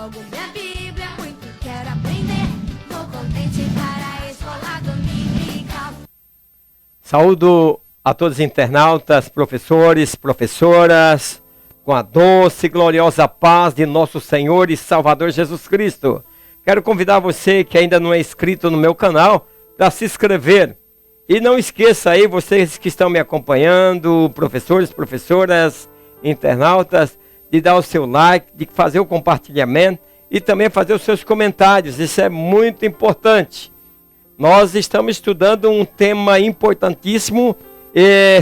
Logo minha Bíblia, muito quero aprender. Vou contente para a escola dominical. Saúdo a todos os internautas, professores, professoras, com a doce e gloriosa paz de nosso Senhor e Salvador Jesus Cristo. Quero convidar você que ainda não é inscrito no meu canal para se inscrever. E não esqueça aí, vocês que estão me acompanhando, professores, professoras, internautas, de dar o seu like, de fazer o compartilhamento e também fazer os seus comentários. Isso é muito importante. Nós estamos estudando um tema importantíssimo.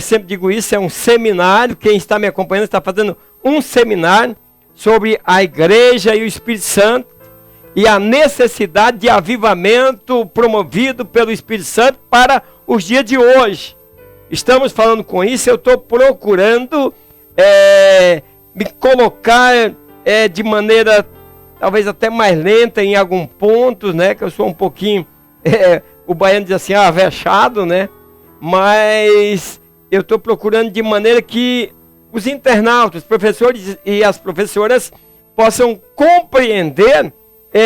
Sempre digo isso, é um seminário. Quem está me acompanhando está fazendo um seminário sobre a igreja e o Espírito Santo e a necessidade de avivamento promovido pelo Espírito Santo para os dias de hoje. Estamos falando com isso, eu estou procurando me colocar de maneira talvez até mais lenta em alguns pontos, né? Que eu sou um pouquinho, o baiano diz assim, avexado, né? Mas eu estou procurando de maneira que os internautas, os professores e as professoras possam compreender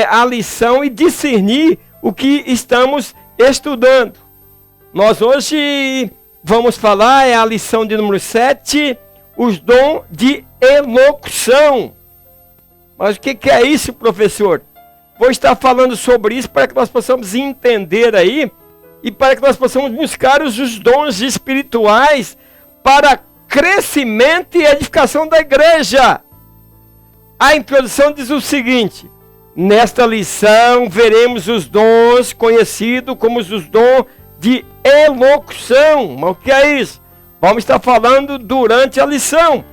a lição e discernir o que estamos estudando. Nós hoje vamos falar, a lição de número 7, os dons de elocução. Mas o que é isso, professor? Vou estar falando sobre isso para que nós possamos entender aí e para que nós possamos buscar os dons espirituais para crescimento e edificação da igreja. A introdução diz o seguinte: nesta lição veremos os dons conhecidos como os dons de elocução. Mas o que é isso? Vamos estar falando durante a lição,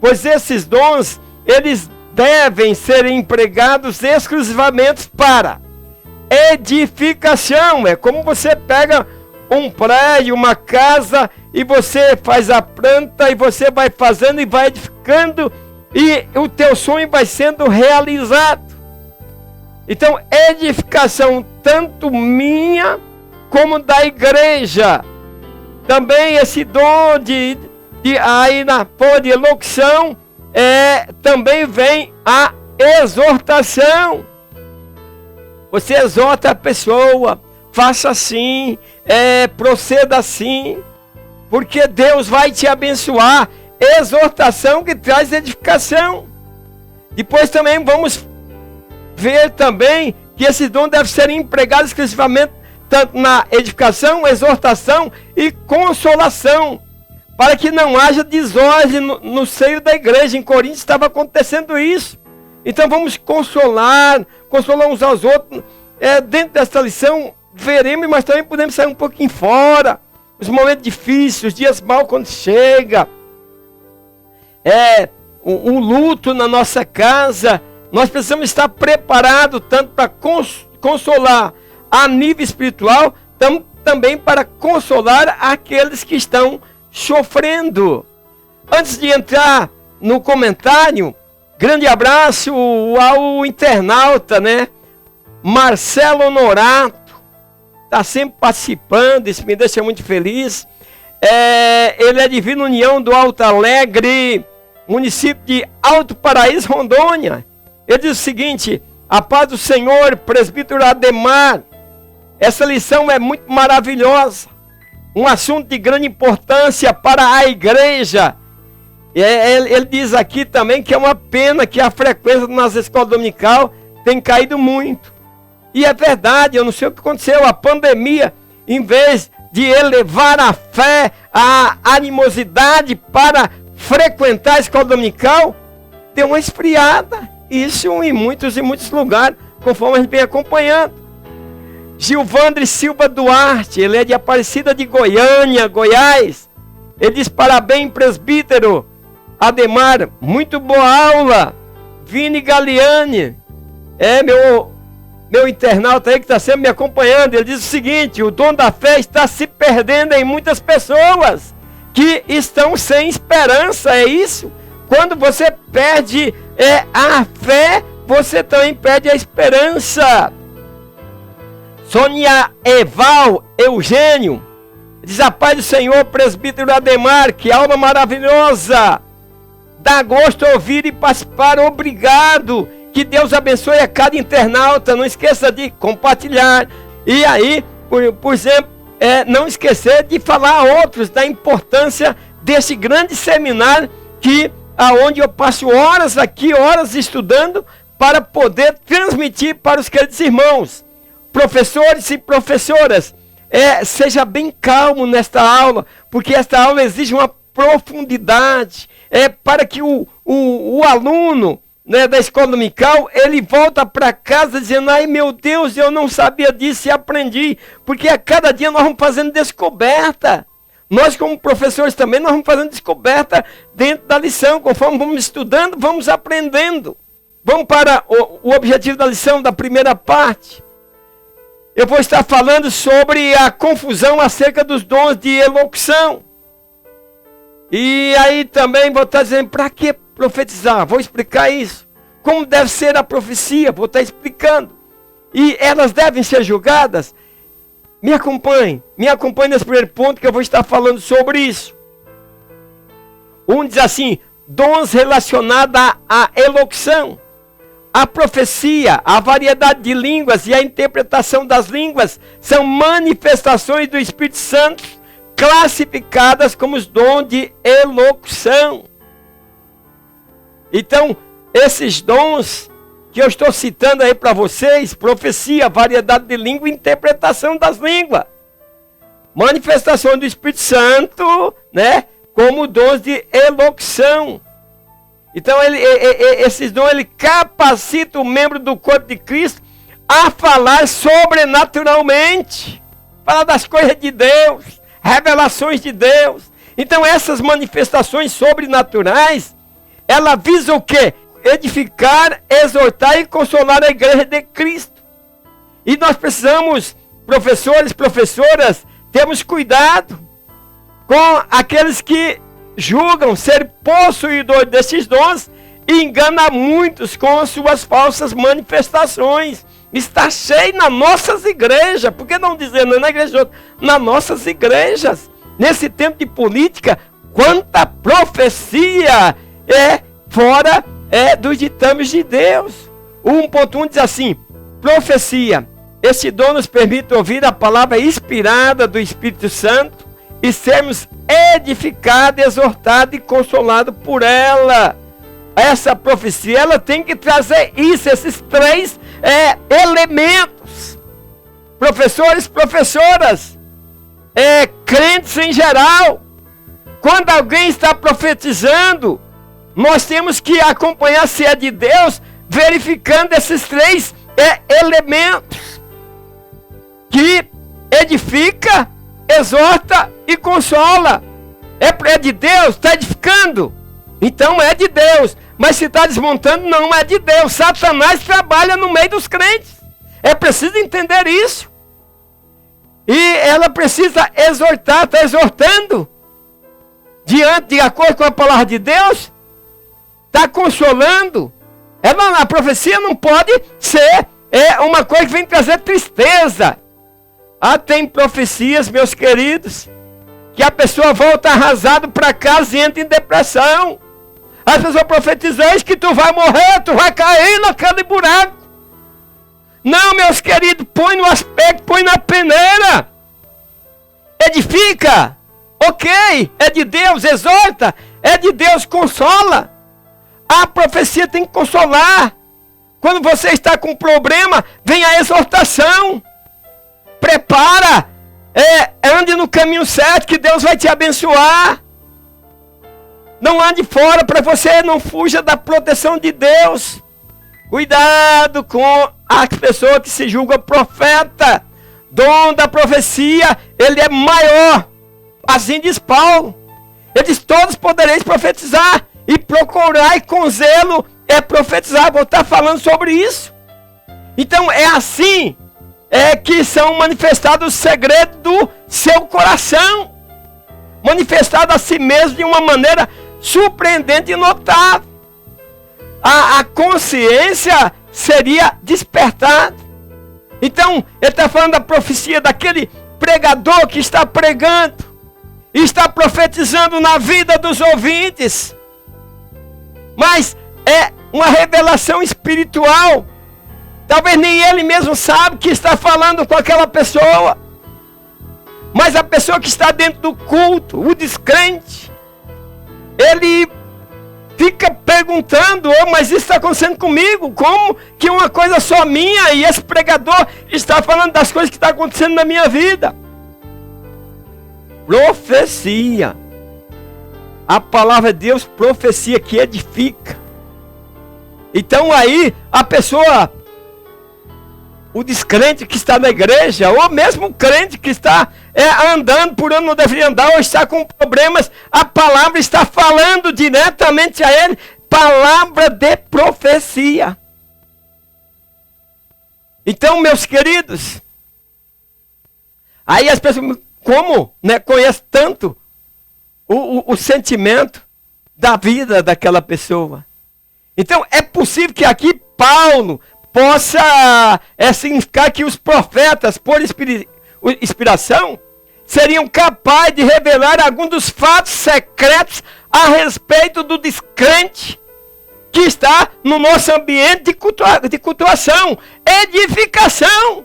pois esses dons, eles devem ser empregados exclusivamente para edificação. É como você pega um prédio, uma casa, e você faz a planta, e você vai fazendo e vai edificando, e o teu sonho vai sendo realizado. Então, edificação tanto minha como da igreja. Também esse dom aí na forma de elocução, também vem a exortação. Você exorta a pessoa, faça assim, proceda assim, porque Deus vai te abençoar. Exortação que traz edificação. Depois também vamos ver também que esse dom deve ser empregado exclusivamente tanto na edificação, exortação e consolação, para que não haja desordem no seio da igreja. Em Corinto estava acontecendo isso. Então vamos consolar uns aos outros. Dentro desta lição veremos, mas também podemos sair um pouquinho fora. Os momentos difíceis, os dias maus quando chega. Um luto na nossa casa. Nós precisamos estar preparados tanto para consolar a nível espiritual, também para consolar aqueles que estão sofrendo. Antes de entrar no comentário, grande abraço ao internauta, né? Marcelo Honorato, está sempre participando, isso me deixa muito feliz. Ele é de Vila União do Alto Alegre, município de Alto Paraíso, Rondônia. Ele diz o seguinte: a paz do Senhor, presbítero Ademar. Essa lição é muito maravilhosa, um assunto de grande importância para a igreja. Ele diz aqui também que é uma pena que a frequência nas escolas dominical tem caído muito. E é verdade, eu não sei o que aconteceu. A pandemia, em vez de elevar a fé, a animosidade para frequentar a escola dominical, deu uma esfriada. Isso em muitos lugares, conforme a gente vem acompanhando. Gilvandre Silva Duarte, ele é de Aparecida de Goiânia, Goiás. Ele diz: parabéns, presbítero Ademar, muito boa aula. Vini Galiani, meu internauta aí que está sempre me acompanhando. Ele diz o seguinte: o dom da fé está se perdendo em muitas pessoas que estão sem esperança. É isso? Quando você perde a fé, você também perde a esperança. Sônia Eval Eugênio diz: a paz do Senhor, presbítero Ademar, que aula maravilhosa, dá gosto ouvir e participar, obrigado. Que Deus abençoe a cada internauta. Não esqueça de compartilhar. E aí, por exemplo, não esquecer de falar a outros da importância desse grande seminário aonde eu passo horas aqui, horas estudando para poder transmitir para os queridos irmãos. Professores e professoras, seja bem calmo nesta aula, porque esta aula exige uma profundidade, para que o aluno, né, da escola dominical, ele volta para casa dizendo: ai meu Deus, eu não sabia disso e aprendi, porque a cada dia nós vamos fazendo descoberta. Nós como professores também, nós vamos fazendo descoberta dentro da lição, conforme vamos estudando, vamos aprendendo. Vamos para o objetivo da lição, da primeira parte. Eu vou estar falando sobre a confusão acerca dos dons de elocução. E aí também vou estar dizendo, para que profetizar? Vou explicar isso. Como deve ser a profecia? Vou estar explicando. E elas devem ser julgadas? Me acompanhe nesse primeiro ponto que eu vou estar falando sobre isso. Um diz assim, dons relacionados à elocução. A profecia, a variedade de línguas e a interpretação das línguas são manifestações do Espírito Santo classificadas como os dons de elocução. Então, esses dons que eu estou citando aí para vocês, profecia, variedade de língua e interpretação das línguas. Manifestação do Espírito Santo, né, como dons de elocução. Então, esses dons, ele capacita o membro do corpo de Cristo a falar sobrenaturalmente. Falar das coisas de Deus, revelações de Deus. Então, essas manifestações sobrenaturais, ela visa o quê? Edificar, exortar e consolar a igreja de Cristo. E nós precisamos, professores, professoras, termos cuidado com aqueles que julgam ser possuidores desses dons e enganam muitos com as suas falsas manifestações. Está cheio nas nossas igrejas, por que não dizer não na igreja de outros? Nas nossas igrejas, nesse tempo de política, quanta profecia fora dos ditames de Deus. 1.1 diz assim, profecia, esse dom nos permite ouvir a palavra inspirada do Espírito Santo e sermos edificados, exortados e consolados por ela. Essa profecia, ela tem que trazer isso, esses três elementos. Professores, professoras, crentes em geral, quando alguém está profetizando, nós temos que acompanhar se é de Deus, verificando esses três elementos, que edifica, exorta e consola. É de Deus? Está edificando? Então é de Deus. Mas se está desmontando, não é de Deus. Satanás trabalha no meio dos crentes. É preciso entender isso. E ela precisa exortar, está exortando. De acordo com a palavra de Deus, está consolando. A profecia não pode ser uma coisa que vem trazer tristeza. Tem profecias, meus queridos, que a pessoa volta arrasado para casa e entra em depressão. As pessoas profetizam que tu vai morrer, tu vai cair naquele buraco. Não, meus queridos, põe no aspecto, põe na peneira. Edifica, ok, é de Deus, exorta, é de Deus, consola. A profecia tem que consolar. Quando você está com um problema, vem a exortação. Prepara, ande no caminho certo que Deus vai te abençoar. Não ande fora para você não fuja da proteção de Deus. Cuidado com as pessoas que se julgam profeta. Dom da profecia, ele é maior. Assim diz Paulo. Ele diz, todos podereis profetizar. E procurai com zelo profetizar. Vou estar falando sobre isso. Então é assim que são manifestados os segredos do seu coração. Manifestado a si mesmo de uma maneira surpreendente e notável. A consciência seria despertada. Então, ele está falando da profecia daquele pregador que está pregando e está profetizando na vida dos ouvintes. Mas uma revelação espiritual. Talvez nem ele mesmo sabe que está falando com aquela pessoa. Mas a pessoa que está dentro do culto, o descrente, ele fica perguntando, mas isso está acontecendo comigo? Como que uma coisa só minha e esse pregador está falando das coisas que estão acontecendo na minha vida? Profecia. A palavra de Deus, profecia que edifica. Então aí, a pessoa, o descrente que está na igreja, ou mesmo o crente que está andando por onde não deveria andar, ou está com problemas, a palavra está falando diretamente a ele, palavra de profecia. Então, meus queridos, aí as pessoas, como conhecem tanto o sentimento da vida daquela pessoa? Então, é possível que aqui Paulo possa significar que os profetas, por inspiração, seriam capazes de revelar alguns dos fatos secretos a respeito do descrente que está no nosso ambiente de cultuação, edificação.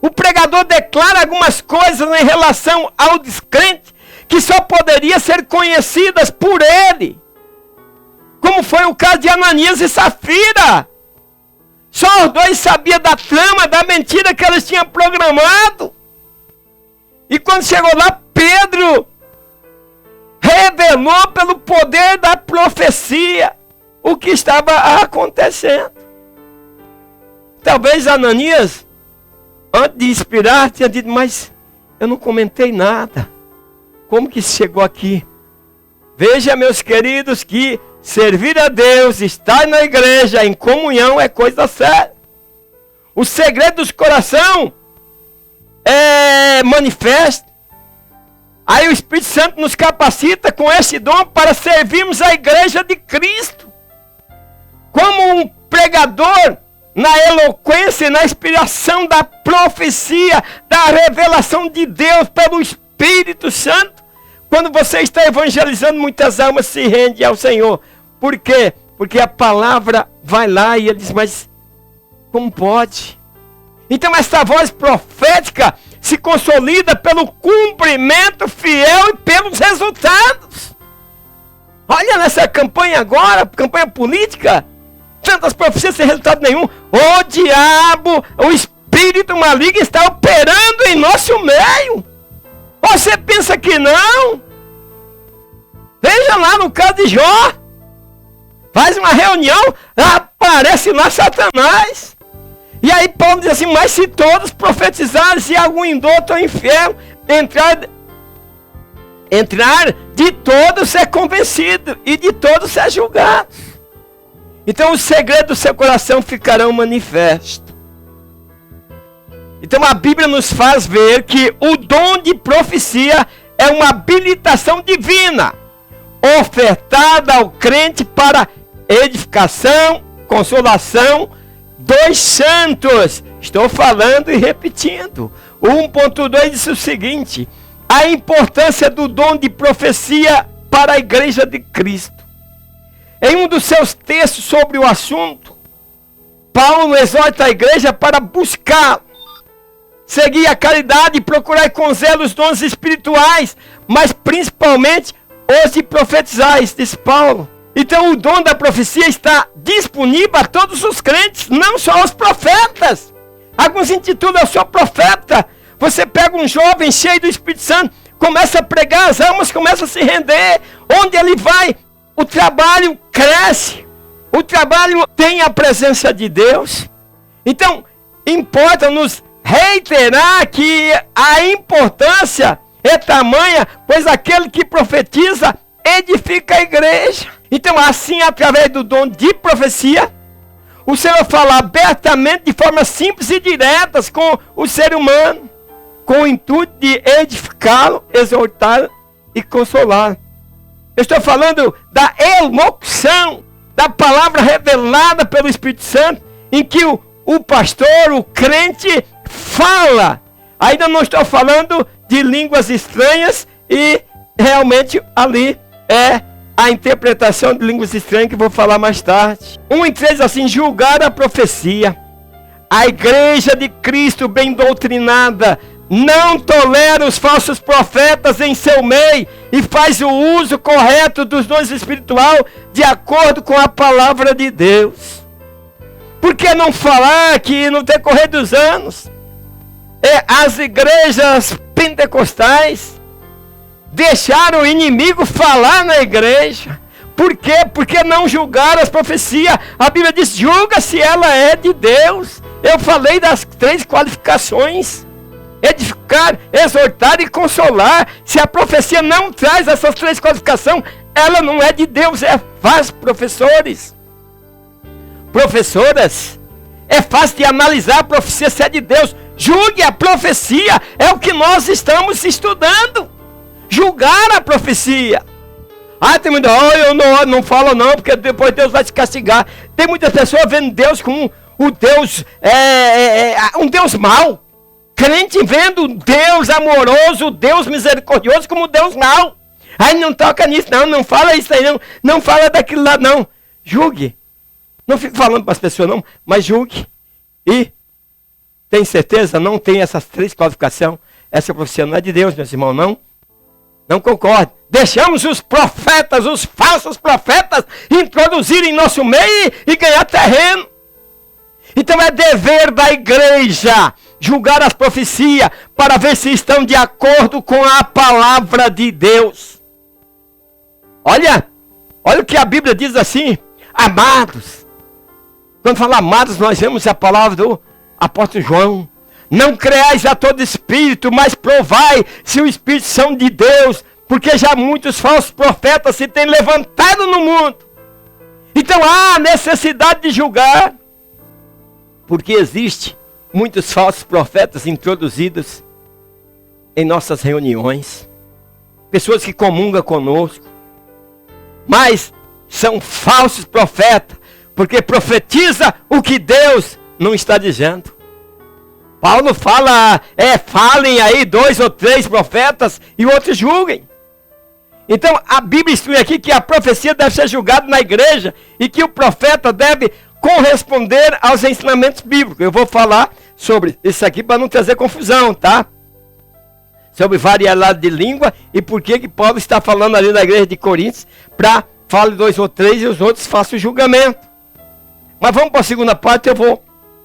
O pregador declara algumas coisas em relação ao descrente que só poderiam ser conhecidas por ele. Como foi o caso de Ananias e Safira. Só os dois sabiam da trama, da mentira que eles tinham programado. E quando chegou lá, Pedro revelou pelo poder da profecia o que estava acontecendo. Talvez Ananias, antes de inspirar, tinha dito, mas eu não comentei nada. Como que chegou aqui? Veja, meus queridos, que servir a Deus, estar na igreja, em comunhão, é coisa séria. O segredo do coração é manifesto. Aí o Espírito Santo nos capacita com esse dom para servirmos a igreja de Cristo. Como um pregador, na eloquência e na inspiração da profecia, da revelação de Deus pelo Espírito Santo. Quando você está evangelizando, muitas almas se rendem ao Senhor. Por quê? Porque a palavra vai lá e ele diz, mas como pode? Então essa voz profética se consolida pelo cumprimento fiel e pelos resultados. Olha nessa campanha agora, campanha política, tantas profecias sem resultado nenhum. O diabo, o espírito maligno está operando em nosso meio. Você pensa que não? Veja lá no caso de Jó. Faz uma reunião, aparece lá Satanás. E aí Paulo diz assim, mas se todos profetizarem, se algum indulto ao inferno entrar, de todos ser convencido e de todos ser julgado. Então os segredos do seu coração ficarão manifestos. Então a Bíblia nos faz ver que o dom de profecia é uma habilitação divina, ofertada ao crente para edificação, consolação dos santos. Estou falando e repetindo. O 1.2 diz o seguinte: a importância do dom de profecia para a igreja de Cristo. Em um dos seus textos sobre o assunto, Paulo exorta a igreja para buscar, seguir a caridade e procurar com zelo os dons espirituais, mas principalmente os de profetizar, diz Paulo. Então o dom da profecia está disponível a todos os crentes, não só aos profetas. Alguns intitulam, eu sou profeta. Você pega um jovem cheio do Espírito Santo, começa a pregar, as almas começam a se render. Onde ele vai, o trabalho cresce. O trabalho tem a presença de Deus. Então, importa-nos reiterar que a importância é tamanha, pois aquele que profetiza edifica a igreja. Então, assim, através do dom de profecia, o Senhor fala abertamente, de forma simples e diretas com o ser humano, com o intuito de edificá-lo, exortá-lo e consolar. Eu estou falando da elocução, da palavra revelada pelo Espírito Santo, em que o pastor, o crente, fala. Ainda não estou falando de línguas estranhas e realmente ali é a interpretação de línguas estranhas, que vou falar mais tarde. 1:3 assim: julgar a profecia. A igreja de Cristo bem doutrinada não tolera os falsos profetas em seu meio e faz o uso correto dos dons espirituais de acordo com a palavra de Deus. Por que não falar que no decorrer dos anos as igrejas pentecostais deixaram o inimigo falar na igreja? Por quê? Porque não julgaram as profecias. A Bíblia diz: julga se ela é de Deus. Eu falei das 3 qualificações: edificar, exortar e consolar. Se a profecia não traz essas 3 qualificações, ela não é de Deus. É fácil, professores, professoras, é fácil de analisar a profecia se é de Deus. Julgue a profecia, é o que nós estamos estudando. Julgar a profecia. Tem muita, eu não falo não, porque depois Deus vai se castigar. Tem muitas pessoas vendo Deus como o Deus, um Deus mau. Crente vendo Deus amoroso, Deus misericordioso como Deus mau. Não toca nisso não, não fala isso aí não, não fala daquilo lá não. Julgue. Não fico falando para as pessoas não, mas julgue. E tem certeza? Não tem essas 3 qualificações. Essa profecia não é de Deus, meus irmãos, não. Não concordo. Deixamos os profetas, os falsos profetas, introduzirem em nosso meio e ganhar terreno. Então é dever da igreja julgar as profecias para ver se estão de acordo com a palavra de Deus. Olha o que a Bíblia diz assim: amados. Quando fala amados, nós vemos a palavra do apóstolo João. Não creais a todo espírito, mas provai se o espírito são de Deus, porque já muitos falsos profetas se têm levantado no mundo. Então há necessidade de julgar, porque existe muitos falsos profetas introduzidos em nossas reuniões. Pessoas que comungam conosco, mas são falsos profetas, porque profetiza o que Deus não está dizendo. Paulo fala, falem aí 2 ou 3 profetas e outros julguem. Então a Bíblia instrui aqui que a profecia deve ser julgada na igreja e que o profeta deve corresponder aos ensinamentos bíblicos. Eu vou falar sobre isso aqui para não trazer confusão, tá? Sobre variedade de língua e por que Paulo está falando ali na igreja de Coríntios para fale 2 ou 3 e os outros façam o julgamento. Mas vamos para a segunda parte, eu vou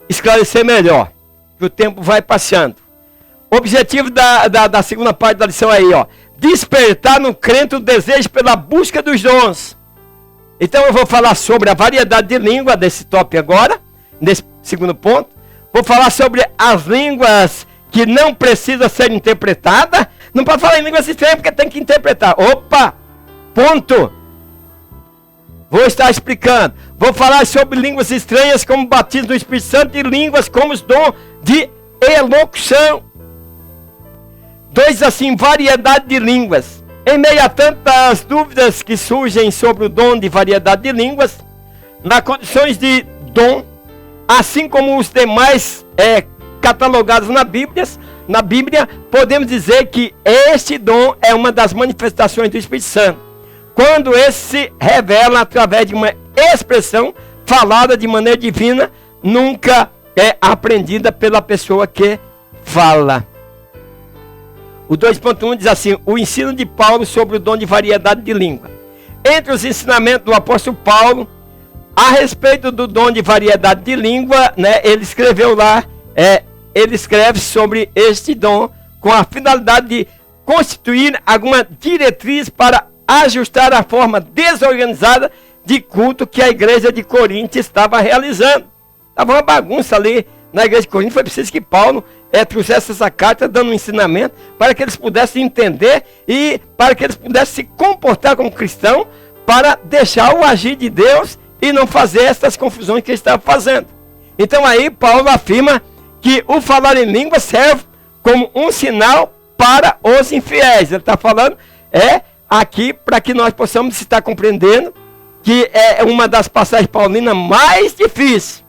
esclarecer melhor, que o tempo vai passando. O objetivo da segunda parte da lição aí, despertar no crente o desejo pela busca dos dons. Então eu vou falar sobre a variedade de língua desse tópico agora, nesse segundo ponto. Vou falar sobre as línguas que não precisam ser interpretadas. Não pode falar em línguas estranhas porque tem que interpretar. Opa! Ponto! Vou estar explicando. Vou falar sobre línguas estranhas como batismo do Espírito Santo e línguas como os dons de elocução. 2 assim, variedade de línguas. Em meio a tantas dúvidas que surgem sobre o dom de variedade de línguas, nas condições de dom, assim como os demais catalogados na Bíblia, podemos dizer que este dom é uma das manifestações do Espírito Santo, quando esse se revela através de uma expressão falada de maneira divina, nunca é aprendida pela pessoa que fala. O 2.1 diz assim: o ensino de Paulo sobre o dom de variedade de língua. Entre os ensinamentos do apóstolo Paulo a respeito do dom de variedade de língua, ele escreveu lá, ele escreve sobre este dom com a finalidade de constituir alguma diretriz para ajustar a forma desorganizada de culto que a igreja de Corinto estava realizando. Estava uma bagunça ali na igreja de Corinto. Foi preciso que Paulo trouxesse essa carta dando um ensinamento para que eles pudessem entender e para que eles pudessem se comportar como cristão, para deixar o agir de Deus e não fazer essas confusões que ele estava fazendo. Então aí Paulo afirma que o falar em língua serve como um sinal para os infiéis. Ele está falando aqui para que nós possamos estar compreendendo que é uma das passagens paulinas mais difíceis.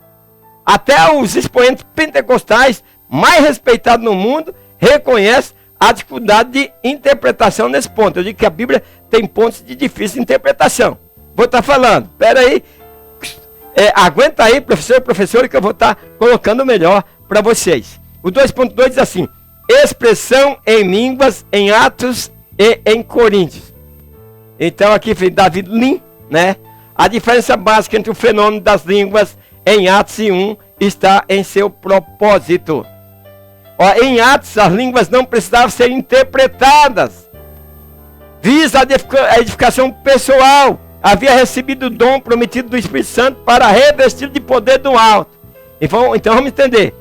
Até os expoentes pentecostais mais respeitados no mundo reconhecem há dificuldade de interpretação nesse ponto. Eu digo que a Bíblia tem pontos de difícil interpretação. Vou estar falando, espera aí, aguenta aí, professor e professora, que eu vou estar colocando melhor para vocês. O 2.2 diz assim: expressão em línguas em Atos e em Coríntios. Então aqui vem Davi Lim, né? A diferença básica entre o fenômeno das línguas em Atos e 1 está em seu propósito. Em Atos, as línguas não precisavam ser interpretadas. Visa a edificação pessoal. Havia recebido o dom prometido do Espírito Santo para revestir de poder do alto. Então vamos entender.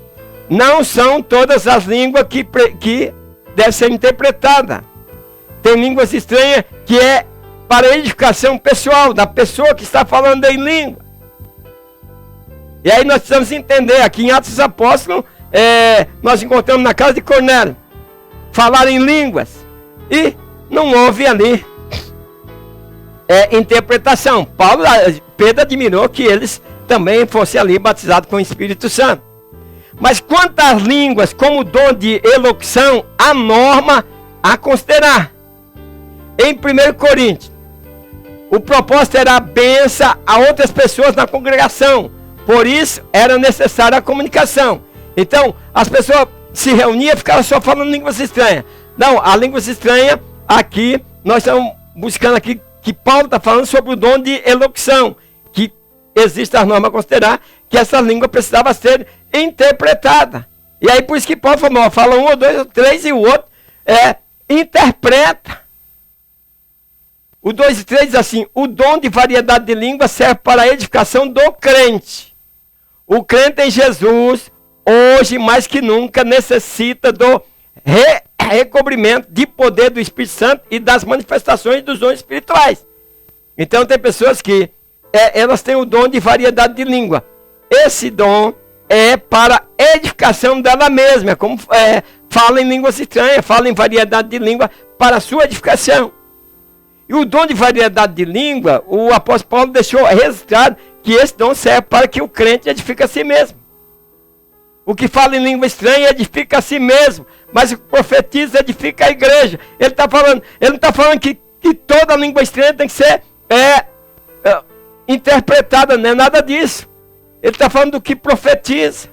Não são todas as línguas que devem ser interpretadas. Tem línguas estranhas que é para edificação pessoal, da pessoa que está falando em língua. E aí nós precisamos entender, aqui em Atos dos Apóstolos, nós encontramos na casa de Cornélio, falar em línguas, e não houve ali interpretação. Pedro admirou que eles também fossem ali batizados com o Espírito Santo. Mas quanto às línguas, como dom de elocução, a norma a considerar. Em 1 Coríntios, o propósito era a bênção a outras pessoas na congregação. Por isso, era necessária a comunicação. Então, as pessoas se reuniam e ficavam só falando línguas estranhas. Não, a língua estranha, aqui, nós estamos buscando aqui, que Paulo está falando sobre o dom de elocução. Que existe a norma a considerar que essa língua precisava ser interpretada. E aí, por isso que Paulo falou, fala um ou dois ou três e o outro interpreta. O 2 e 3 diz assim: o dom de variedade de línguas serve para a edificação do crente. O crente em Jesus, hoje mais que nunca, necessita do recobrimento de poder do Espírito Santo e das manifestações dos dons espirituais. Então tem pessoas que elas têm o dom de variedade de língua. Esse dom é para edificação dela mesma, como fala em línguas estranhas, fala em variedade de língua para a sua edificação. E o dom de variedade de língua, o apóstolo Paulo deixou registrado que esse dom serve para que o crente edifique a si mesmo. O que fala em língua estranha edifica a si mesmo, mas o que profetiza edifica a igreja. Ele não está falando que toda língua estranha tem que ser interpretada, não é nada disso. Ele está falando do que profetiza.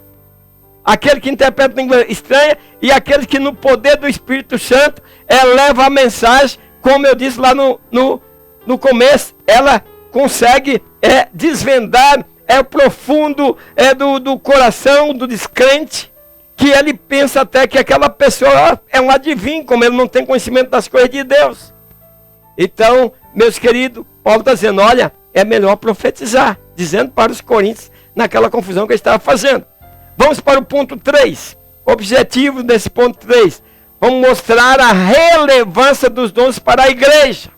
Aquele que interpreta língua estranha e aquele que no poder do Espírito Santo leva a mensagem. Como eu disse lá no começo, ela consegue desvendar o profundo do coração do descrente, que ele pensa até que aquela pessoa é um adivinho, como ele não tem conhecimento das coisas de Deus. Então, meus queridos, Paulo está dizendo, olha, é melhor profetizar, dizendo para os coríntios, naquela confusão que ele estava fazendo. Vamos para o ponto 3, objetivo desse ponto 3. Vamos mostrar a relevância dos dons para a igreja.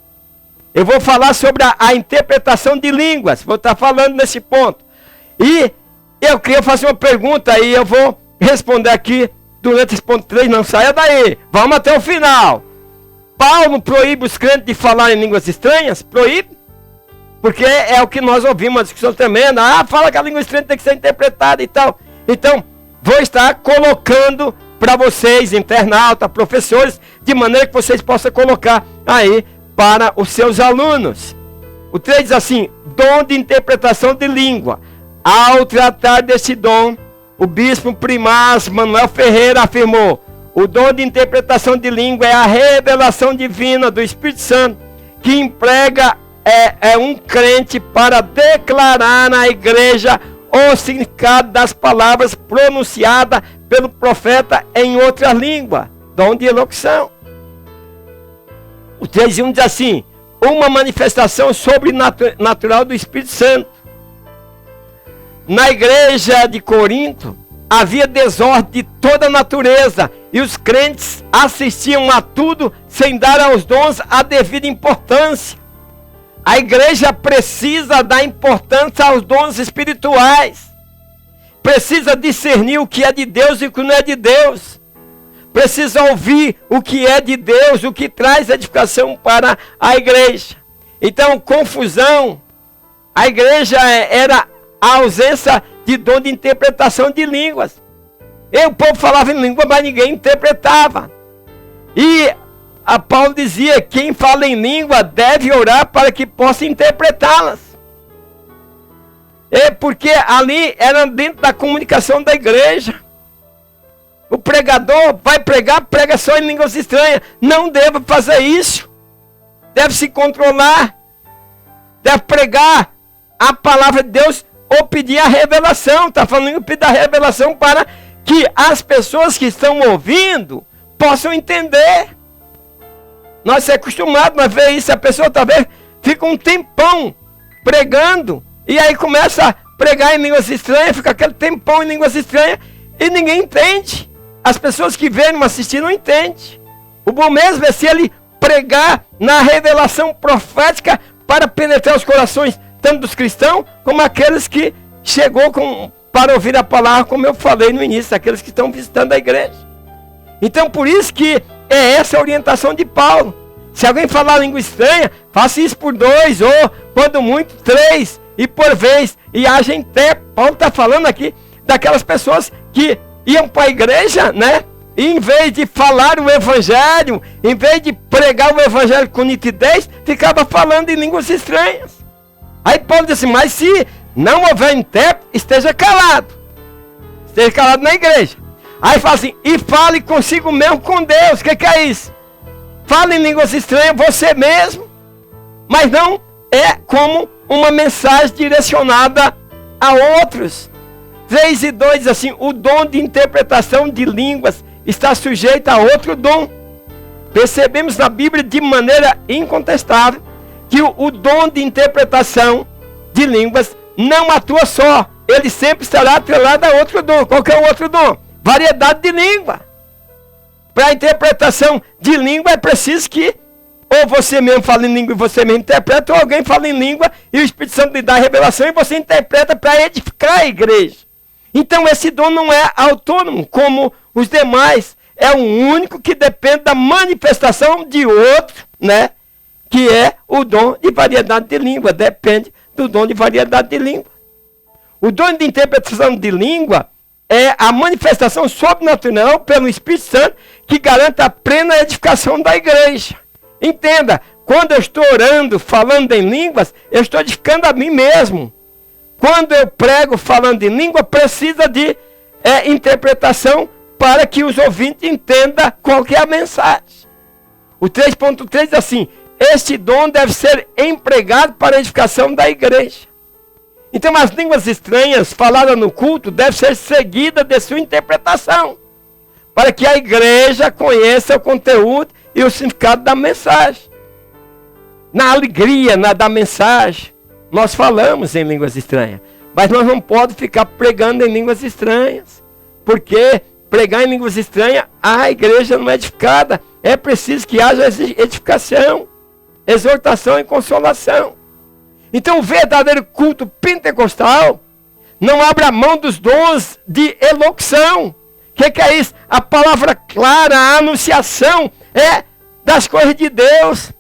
Eu vou falar sobre a interpretação de línguas. Vou estar falando nesse ponto. E eu queria fazer uma pergunta e eu vou responder aqui durante esse ponto 3. Não saia daí. Vamos até o final. Paulo proíbe os crentes de falar em línguas estranhas? Proíbe. Porque é o que nós ouvimos, uma discussão tremenda. Fala que a língua estranha tem que ser interpretada e tal. Então, vou estar colocando para vocês, internautas, professores, de maneira que vocês possam colocar aí para os seus alunos. O 3 diz assim: dom de interpretação de língua. Ao tratar desse dom, o bispo primaz Manuel Ferreira afirmou: o dom de interpretação de língua é a revelação divina do Espírito Santo, que emprega um crente para declarar na igreja o significado das palavras pronunciadas pelo profeta em outra língua, dom de elocução. O 3:1 diz assim: uma manifestação sobrenatural do Espírito Santo. Na igreja de Corinto havia desordem de toda natureza e os crentes assistiam a tudo sem dar aos dons a devida importância. A igreja precisa dar importância aos dons espirituais. Precisa discernir o que é de Deus e o que não é de Deus. Precisa ouvir o que é de Deus, o que traz edificação para a igreja. Então, confusão. A igreja era a ausência de dom de interpretação de línguas. E o povo falava em língua, mas ninguém interpretava. E a Paulo dizia, quem fala em língua deve orar para que possa interpretá-las. É porque ali era dentro da comunicação da igreja. O pregador vai pregar, prega só em línguas estranhas. Não deve fazer isso. Deve se controlar. Deve pregar a palavra de Deus ou pedir a revelação. Está falando pedir a revelação para que as pessoas que estão ouvindo possam entender. Nós somos acostumados a ver isso. A pessoa talvez fica um tempão pregando. E aí começa a pregar em línguas estranhas. Fica aquele tempão em línguas estranhas. E ninguém entende. As pessoas que vêm assistir não entendem. O bom mesmo é se ele pregar na revelação profética para penetrar os corações, tanto dos cristãos, como aqueles que chegou para ouvir a palavra, como eu falei no início, aqueles que estão visitando a igreja. Então, por isso que é essa a orientação de Paulo. Se alguém falar língua estranha, faça isso por 2, ou, quando muito, 3, e por vez, e haja intérprete. Paulo está falando aqui daquelas pessoas que iam para a igreja, né? E em vez de falar o evangelho, em vez de pregar o evangelho com nitidez, ficava falando em línguas estranhas. Aí Paulo disse, mas se não houver intérprete, esteja calado. Esteja calado na igreja. Aí fala assim, e fale consigo mesmo com Deus. O que é isso? Fale em línguas estranhas você mesmo, mas não é como uma mensagem direcionada a outros. 3 e 2 diz assim, o dom de interpretação de línguas está sujeito a outro dom. Percebemos na Bíblia de maneira incontestável que o dom de interpretação de línguas não atua só. Ele sempre estará atrelado a outro dom. Qual que é o outro dom? Variedade de língua. Para a interpretação de língua é preciso que ou você mesmo fala em língua e você mesmo interpreta, ou alguém fala em língua e o Espírito Santo lhe dá a revelação e você interpreta para edificar a igreja. Então esse dom não é autônomo como os demais. É o único que depende da manifestação de outro, né? Que é o dom de variedade de língua. Depende do dom de variedade de língua. O dom de interpretação de língua é a manifestação sobrenatural pelo Espírito Santo que garante a plena edificação da igreja. Entenda, quando eu estou orando, falando em línguas, eu estou edificando a mim mesmo. Quando eu prego falando em língua, precisa de interpretação para que os ouvintes entendam qual que é a mensagem. O 3.3 diz assim, este dom deve ser empregado para a edificação da igreja. Então as línguas estranhas faladas no culto devem ser seguidas de sua interpretação, para que a igreja conheça o conteúdo e o significado da mensagem. Na alegria da mensagem, nós falamos em línguas estranhas, mas nós não podemos ficar pregando em línguas estranhas, porque pregar em línguas estranhas, a igreja não é edificada. É preciso que haja edificação, exortação e consolação. Então o verdadeiro culto pentecostal não abre a mão dos dons de elocução. O que é isso? A palavra clara, a anunciação das coisas de Deus.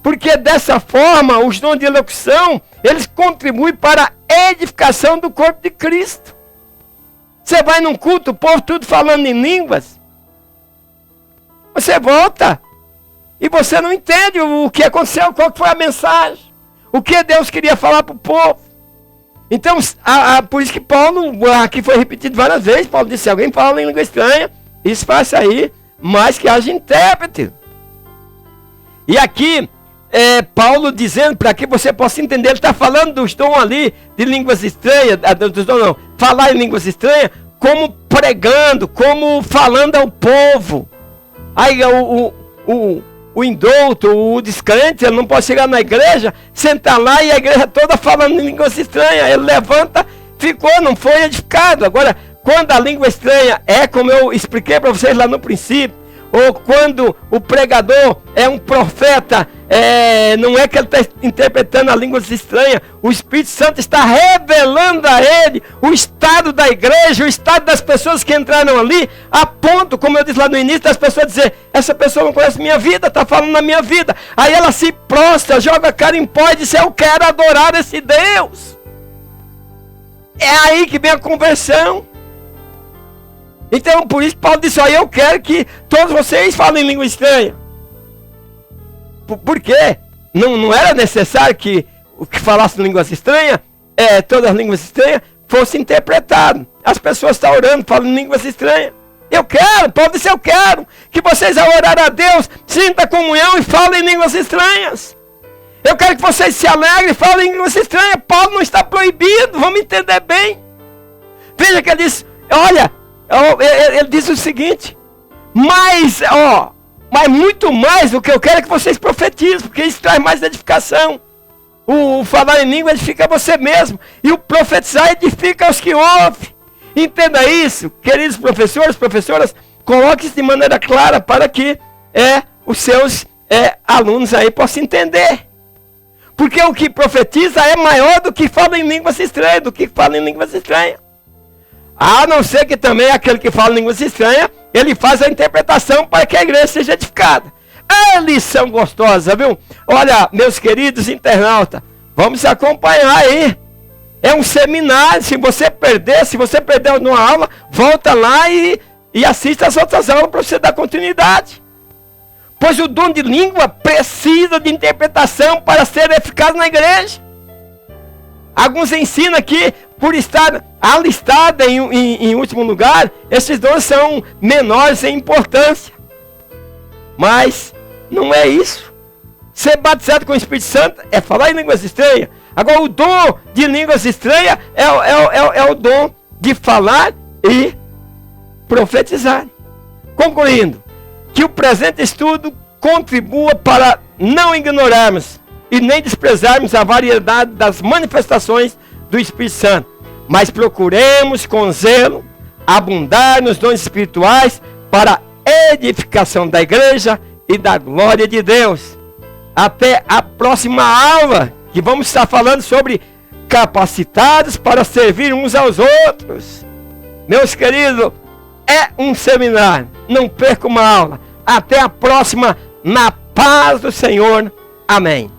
Porque dessa forma, os dons de elocução, eles contribuem para a edificação do corpo de Cristo. Você vai num culto, o povo tudo falando em línguas. Você volta e você não entende o que aconteceu, qual foi a mensagem. O que Deus queria falar para o povo. Então, por isso que Paulo, aqui foi repetido várias vezes, Paulo disse, se alguém fala em língua estranha, isso faça aí, mas que haja intérprete. E aqui, Paulo dizendo, para que você possa entender, ele está falando dos dons ali, de línguas estranhas, dos dons não, falar em línguas estranhas, como pregando, como falando ao povo. Aí o indouto, o descrente, ele não pode chegar na igreja, sentar lá e a igreja toda falando em línguas estranhas. Ele levanta, ficou, não foi edificado. Agora, quando a língua estranha é como eu expliquei para vocês lá no princípio, ou quando o pregador é um profeta, não é que ele está interpretando a língua estranha, o Espírito Santo está revelando a ele o estado da igreja, o estado das pessoas que entraram ali, a ponto, como eu disse lá no início, das pessoas dizer, essa pessoa não conhece minha vida, está falando na minha vida. Aí ela se prostra, joga a cara em pó e diz, eu quero adorar esse Deus. É aí que vem a conversão. Então, por isso, Paulo disse, eu quero que todos vocês falem língua estranha. Por quê? Não era necessário que o que falasse línguas estranhas, todas as línguas estranhas, fosse interpretado. As pessoas estão orando, falando línguas estranhas. Eu quero, Paulo disse, eu quero que vocês, ao orar a Deus, sintam comunhão e falem línguas estranhas. Eu quero que vocês se alegrem e falem línguas estranhas. Paulo não está proibido, vamos entender bem. Veja que ele diz, olha, ele diz o seguinte, mas muito mais do que eu quero é que vocês profetizem, porque isso traz mais edificação. O falar em língua edifica você mesmo, e o profetizar edifica os que ouvem. Entenda isso, queridos professores, professoras, coloque isso de maneira clara para que os seus alunos aí possam entender. Porque o que profetiza é maior do que fala em línguas estranhas, A não ser que também aquele que fala línguas estranhas, ele faz a interpretação para que a igreja seja edificada. É lição gostosa, viu? Olha, meus queridos internautas, vamos acompanhar aí. É um seminário, se você perder uma aula, volta lá e assista as outras aulas para você dar continuidade. Pois o dom de língua precisa de interpretação para ser eficaz na igreja. Alguns ensinam que, por estar alistada em último lugar, esses dons são menores em importância. Mas não é isso. Ser batizado com o Espírito Santo é falar em línguas estranhas. Agora, o dom de línguas estranhas é o dom de falar e profetizar. Concluindo, que o presente estudo contribua para não ignorarmos e nem desprezarmos a variedade das manifestações do Espírito Santo, mas procuremos com zelo abundar nos dons espirituais para a edificação da igreja e da glória de Deus. Até a próxima aula, que vamos estar falando sobre capacitados para servir uns aos outros. Meus queridos, é um seminário, não perca uma aula. Até a próxima, na paz do Senhor. Amém.